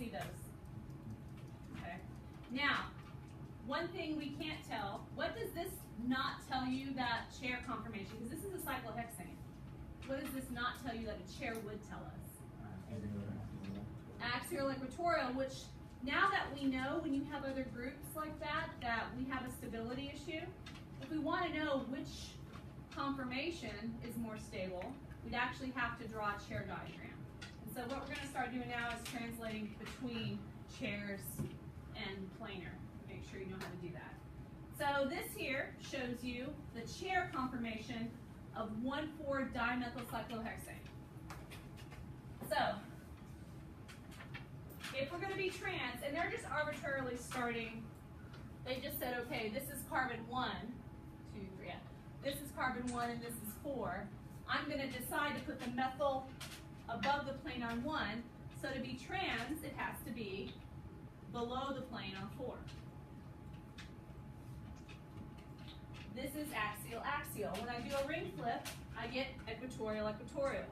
see those. Okay. Now, one thing we can't tell, what does this not tell you that chair conformation? Because this is a cyclohexane. What does this not tell you that a chair would tell us? Axial equatorial, which now that we know when you have other groups like that we have a stability issue, if we want to know which conformation is more stable, we'd actually have to draw a chair diagram. And so what we're going to start doing now is translating between chairs and planar. Make sure you know how to do that. So this here shows you the chair conformation of 1,4-dimethylcyclohexane. So if we're going to be trans, and they're just arbitrarily starting, they just said, okay, this is carbon 1, 2, 3, yeah. This is carbon 1 and this is 4. I'm going to decide to put the methyl above the plane on 1. So to be trans, it has to be below the plane on 4. This is axial-axial. When I do a ring flip, I get equatorial-equatorial.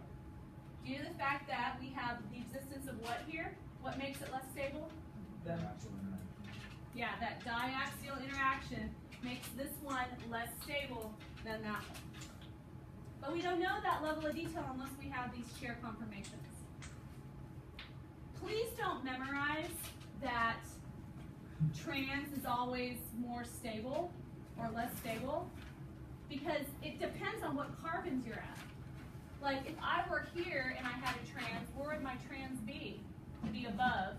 Due to the fact that we have the existence of what here? What makes it less stable? Yeah, that diaxial interaction makes this one less stable than that one. But we don't know that level of detail unless we have these chair conformations. Please don't memorize that trans is always more stable or less stable, because it depends on what carbons you're at. Like if I were here and I had a trans, where would my trans be? To be above,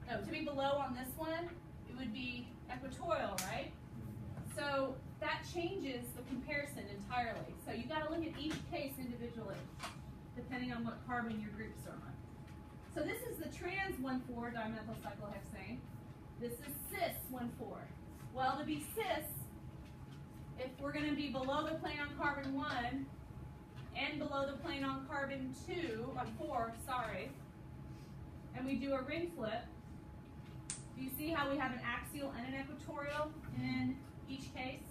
no, to be below on this one, it would be equatorial, right? So that changes the comparison entirely. So you got to look at each case individually, depending on what carbon your groups are on. So this is the trans 1,4-dimethylcyclohexane. This is cis 1,4. Well, to be cis, if we're going to be below the plane on carbon 1 and below the plane on carbon 4, and we do a ring flip, do you see how we have an axial and an equatorial in each case?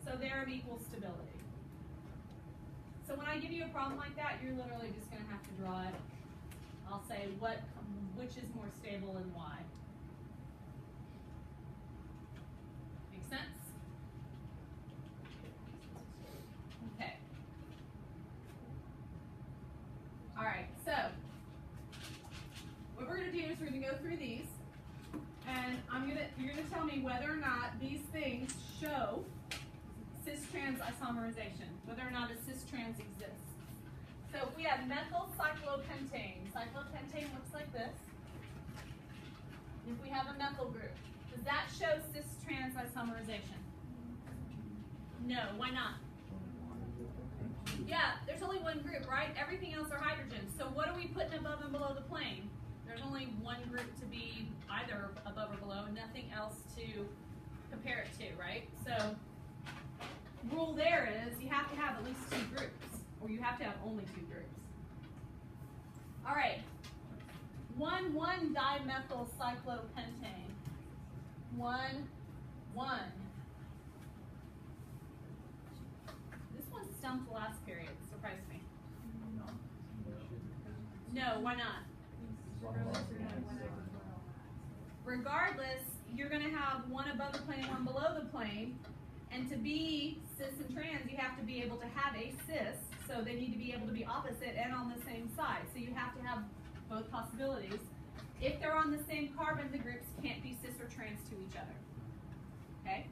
So they're of equal stability. So when I give you a problem like that, you're literally just going to have to draw it. I'll say which is more stable and why. Make sense? Okay. All right, so what we're going to do is we're going to go through these, and you're going to tell me whether or not these things show cis-trans isomerization, whether or not a cis-trans exists. So if we have methyl cyclopentane, cyclopentane looks like this. If we have a methyl group, does that show cis-trans isomerization? No, why not? Yeah, there's only one group, right? Everything else are hydrogens. So what are we putting above and below the plane? There's only one group to be either above or below, and nothing else to compare it to, right? So rule there is you have to have at least 2 groups, or you have to have only 2 groups. All right, 1,1-dimethylcyclopentane. 1,1. This one stumped last period. Surprised me. No, why not? Regardless, you're going to have one above the plane, one below the plane. And to be cis and trans, you have to be able to have a cis, so they need to be able to be opposite and on the same side. So you have to have both possibilities. If they're on the same carbon, the groups can't be cis or trans to each other. Okay?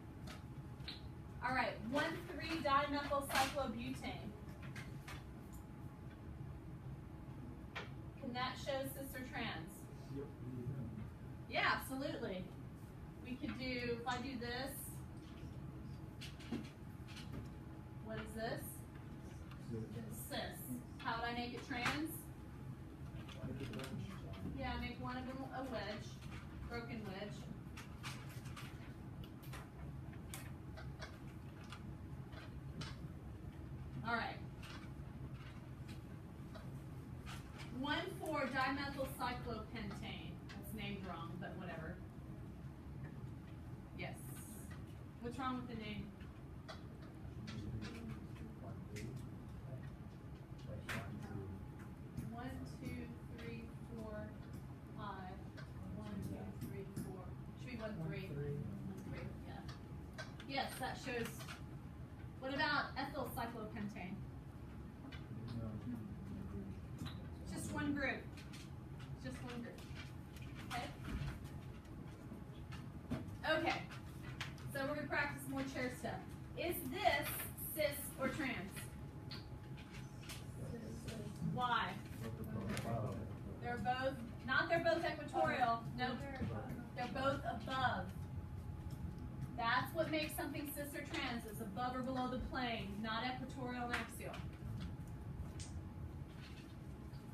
All right, 1,3-dimethylcyclobutane. Can that show cis or trans? Yeah, absolutely. We could do, if I do this, what is this? Cis. How would I make it trans? Yeah, make one of them a wedge, broken wedge. All right. 1,4-dimethylcyclopentane. That's named wrong, but whatever. Yes. What's wrong with the name? 1, 2, 3, 4, 5, 1,3. 1,3, yeah. Yes, that shows. What about ethyl cyclopentane? Just one group. Just one group. Okay? Okay. So we're going to practice more chair stuff. Is this cis or trans? Why? They're both, not they're both equatorial. No, they're both above. That's what makes something cis or trans. It's above or below the plane, not equatorial and axial.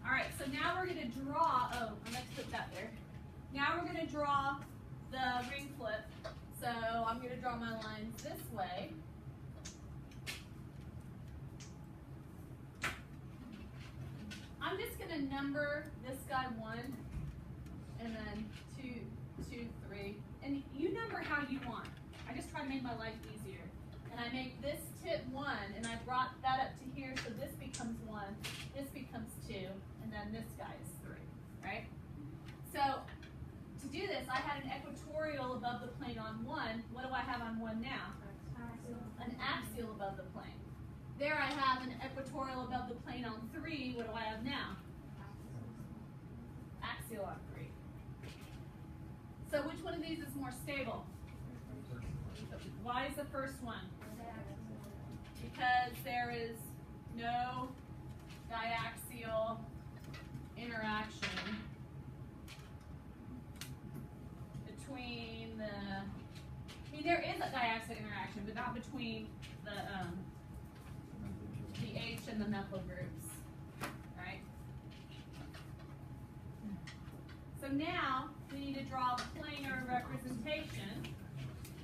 All right, so now we're going to draw, I'm going to put that there. Now we're going to draw the ring flip. So I'm going to draw my lines this way. I'm just going to number this guy 1, and then 2, 2, 3. And you number how you want. I just try to make my life easier. And I make this tip 1, and I brought that up to here, so this becomes 1, this becomes 2, and then this guy is 3, right? So to do this, I had an equatorial above the plane on 1. What do I have on 1 now? An axial above the plane. There I have an equatorial above the plane on 3. What do I have now? Axial on 3. So which one of these is more stable? Why is the first one? Because there is no diaxial interaction between there is a diaxial interaction, but not between the H and the methyl groups, right? So now we need to draw a planar representation.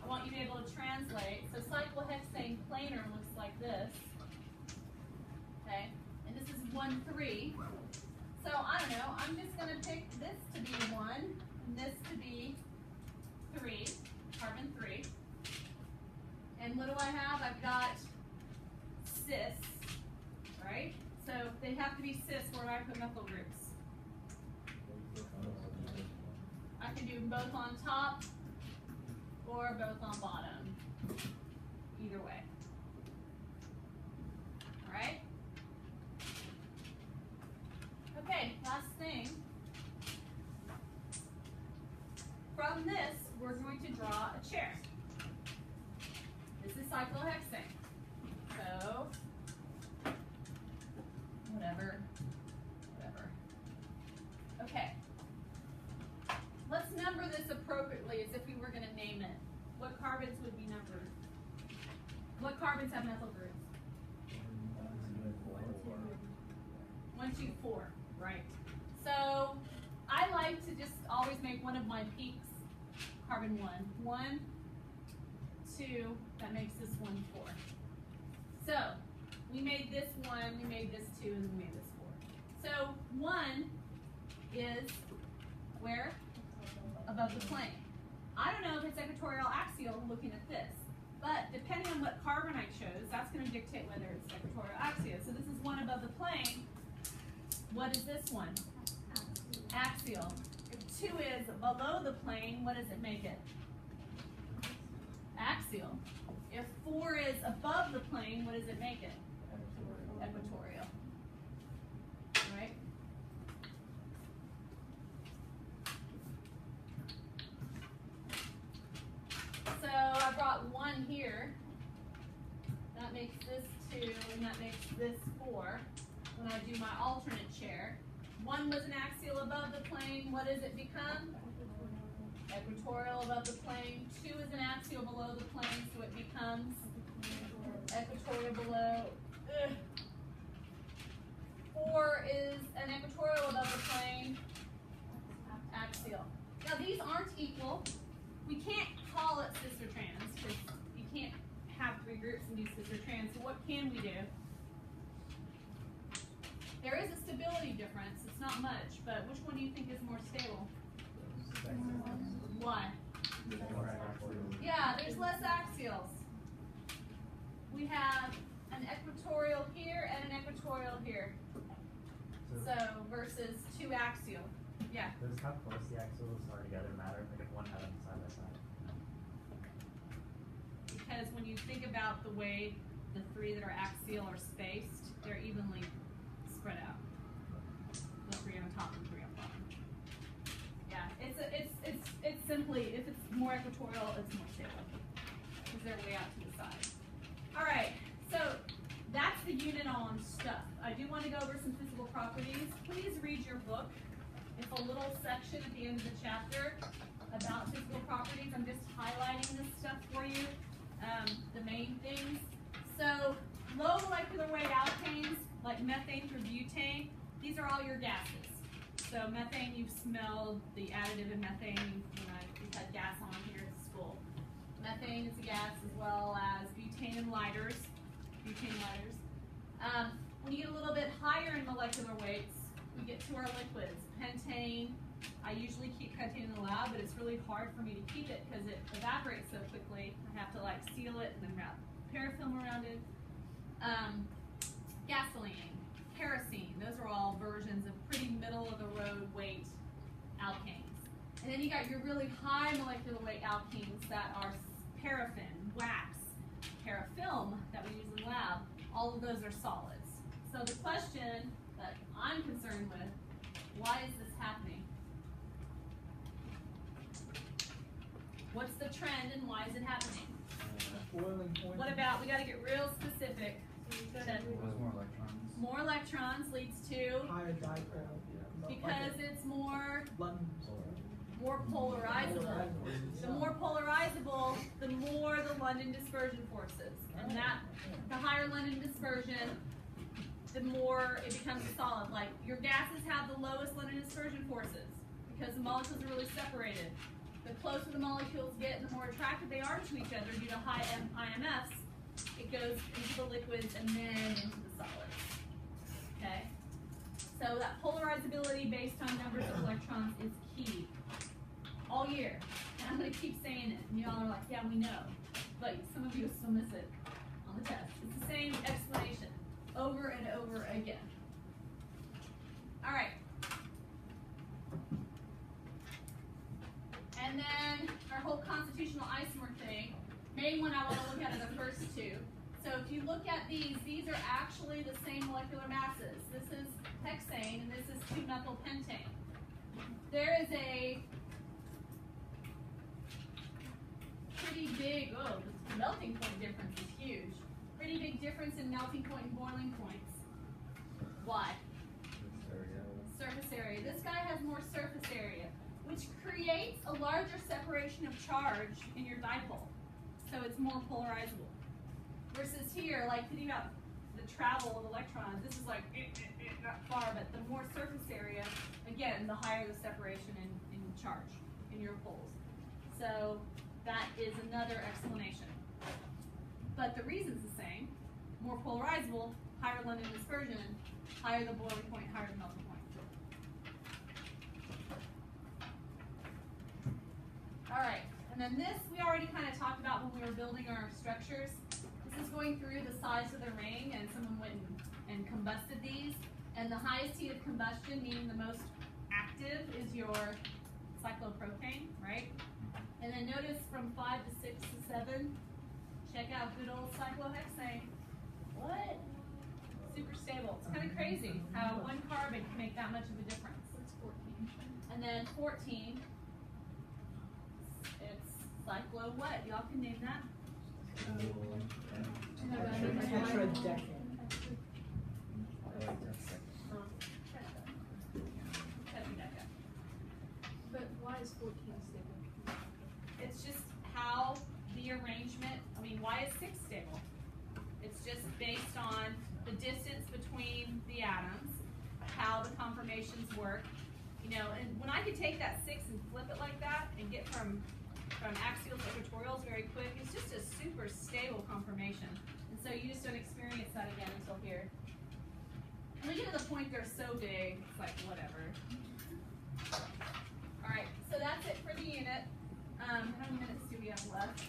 I want you to be able to translate. So cyclohexane planar looks like this. Okay, and this is 1, 3. So I don't know, I'm just going to pick this to be 1, and this to be 3, carbon 3. And what do I have? I've got cis, right? So they have to be cis. Where do I put methyl groups? I can do both on top or both on bottom. Either way. All right? Okay, last thing. From this, we're going to draw a chair. This is cyclohexane. So, whatever. Okay. Let's number this appropriately as if we were going to name it. What carbons would be numbered? What carbons have methyl groups? 1, 2, 4. Right. So I like to just always make one of my peaks carbon 1. 1, 2, that makes this one 4. So we made this 1, we made this 2, and we made this 4. So 1 is where? Above the plane. I don't know if it's equatorial axial looking at this, but depending on what carbon I chose, that's going to dictate whether it's equatorial axial. So this is 1 above the plane. What is this one? Axial. If 2 is below the plane, what does it make it? Axial. If 4 is above the plane, what does it make it? Equatorial. Right? So I brought 1 here. That makes this 2, and that makes this 4. When I do my alternate chair, 1 was an axial above the plane. What does it become? Equatorial above the plane. 2 is an axial below the plane, so it becomes equatorial below. 4 is an equatorial above the plane, axial. Now these aren't equal. We can't call it cis or trans because you can't have 3 groups and do cis or trans. So what can we do? There is a stability difference. It's not much, but which one do you think is more stable? Why? Yeah, there's less axials. We have an equatorial here and an equatorial here. So versus 2 axial. Yeah. Does how close the axials are together matter? Like if one had them side by side? because when you think about the way the three that are axial are spaced, they're evenly spread out. The three on top and three on bottom. Yeah, it's simply, if it's more equatorial, it's more stable because they're way out to the side. All right, so that's the unit on stuff. I do want to go over some physical properties. Please read your book. It's a little section at the end of the chapter about physical properties. I'm just highlighting this stuff for you, the main things. So low molecular weight alkanes, like methane through butane, these are all your gases. So methane, you've smelled the additive in methane. We've had gas on here at school. Methane is a gas as well as butane and lighters. Butane lighters. When you get a little bit higher in molecular weights, we get to our liquids. Pentane, I usually keep pentane in the lab, but it's really hard for me to keep it because it evaporates so quickly. I have to like seal it and then wrap parafilm around it. Gasoline, kerosene, those are all versions of pretty middle of the road weight alkanes. And then you got your really high molecular weight alkenes that are paraffin, wax, parafilm that we use in the lab. All of those are solids. So the question that I'm concerned with, why is this happening? What's the trend and why is it happening? Boiling point. What about, we got to get real specific. More electrons. More electrons leads to, Higher dipole. because it's more London. polarizable. The more polarizable, the more the London dispersion forces. And that, the higher London dispersion, the more it becomes a solid. Like your gases have the lowest London dispersion forces because the molecules are really separated. The closer the molecules get and the more attracted they are to each other due to high IMFs, it goes into the liquids and then into the solids. Okay? So that polarizability based on numbers of electrons is key all year. And I'm going to keep saying it. And y'all are like, yeah, we know. But some of you will still miss it on the test. It's the same explanation over and over again. All right. And then our whole constitutional isomer thing, main one I want to look at are the first two. So if you look at these are actually the same molecular masses. This is hexane and this is 2-methylpentane. There is a pretty big, the melting point difference is huge. Pretty big difference in melting point and boiling points. Why? Surface area. This guy has more surface area, which creates a larger separation of charge in your dipole. So it's more polarizable. Versus here, like thinking about the travel of electrons, this is like not far, but the more surface area, again, the higher the separation in charge in your poles. So that is another explanation. But the reason's the same. More polarizable, higher London dispersion, higher the boiling point, higher the melting point. All right, and then this we already kind of talked about when we were building our structures. This is going through the size of the ring, and someone went and combusted these. And the highest heat of combustion, meaning the most active, is your cyclopropane, right? And then notice from 5 to 6 to 7, check out good old cyclohexane. What? Super stable. It's kind of crazy how one carbon can make that much of a difference. It's 14. And then 14, it's cyclo what? Y'all can name that? Tetradecane. Tetradeca. But why is 14 stable? It's just how the arrangement, why is 6 stable? It's just based on the distance between the atoms, how the conformations work. And when I could take that 6 and flip it like that and get from axials to equatorials very quick, it's just a super stable conformation. And so you just don't experience that again until here. When you get to the point they're so big, it's like whatever. All right, so that's it for the unit. How many minutes do we have left?